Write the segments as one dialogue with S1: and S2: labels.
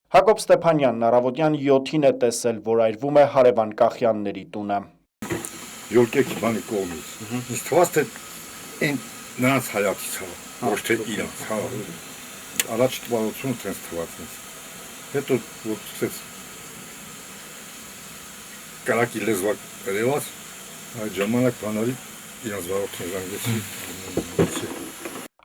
S1: Հակոբ Ստեփանյանն առավոտյան 7-ին է տեսել, որ այրվում է հարևան Կախյանների տունը։
S2: Յոկեքի բանի կողմից։ Ինձ թվաց, թե այն նրանց հայացից է, ոչ թե իրանց, հա։ Առաջ տվարությունը տենց թվաց ինձ։ Հետո որ ցած կարակի լեզվակ երևաց, այդ ժամանակ բանալի իրանց վարորդին զանգեցի։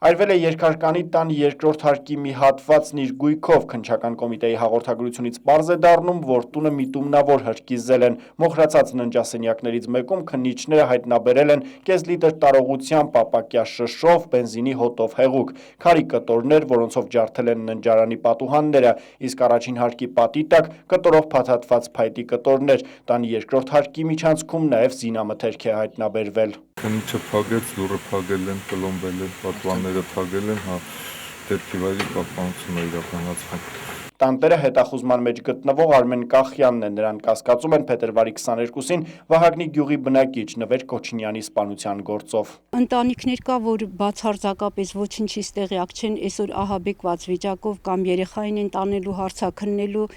S1: Այրվել է երկհարկանի տան երկրորդ հարկի մի հատվածն իր գույքով, քննչական կոմիտեի հաղորդագրությունից պարզ է դառնում, որ տունը միտումնավոր հրկիզել են, մոխրացած ննջասենյակներից մեկում քննիչները հայտնաբերել են կես լիտր տարողությամբ ապակյա շշով, բենզինի հոտով հեղուկ, քարի կտորներ, որոնցով ջարդել են ննջարանի պատուհանները, իսկ առաջին հարկի պատի տակ կտորով փաթաթված փայտի կտորներ, տան երկրորդ հարկի միջանցքում նաև զինամթերք է հայտնաբերվել։
S3: Քննիչը փակեց, դուռը փակել են, պլոմբել են, պատուհանները փակել են, հա, դեպքի վայրի պահպանություն է իրականացվում։
S1: Տանտերը հետախուզման մեջ գտնվող Արմեն Կախյանն է, նրան կասկածում են փետրվարի 22-ին Վահագնի գյուղի բնակիչ Նվեր Քոչինյանի սպանության գործով։
S4: Ընտանիքներ կա, որ բացարձակապես ոչնչից տեղյակ չեն, այսօր ահաբեկված վիճակով կամ երեխային են տանելու, հարցաքննելու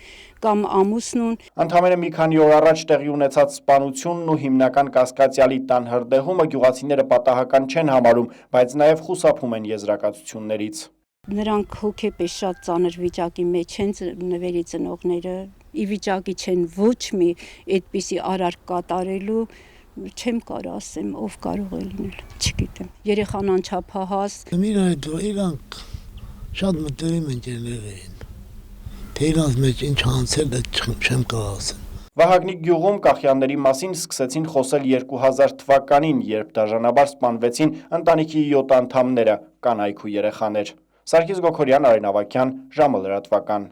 S4: կամ ամուսնուն։
S1: Ընդամենը մի քանի օր առաջ տեղի ունեցած սպանությունն ու հիմնական կասկածյալի տան հրդեհումը գյուղացիները պատահական չեն համարում, բայց նաև խուսափում են եզրակացություններից։
S4: Նրանք հոգեպես շատ ծանր վիճակի մեջ են, Նվերի ծնողները ի վիճակի չեն ոչ մի այդպիսի արարք կատարելու, չեմ կարող ասեմ, ով կարող է լինել, չգիտեմ։ Երեխան անչափահաս։
S5: Իրանք շատ մտերիմ ընկերներ էին, թե իրանց մեջ ինչ անցել է չեմ կարող ասեմ։
S1: Վահագնի գյուղում Կախյանների մասին սկսեցին խոսել 2000 թվականին, երբ դաժանաբար սպանվեցին ընտանիքի 7 անդամները, կանայք ու երեխաներ։ Սարգիս Գոքորյան, Արեն Ավագյան, ժամը լրատվական։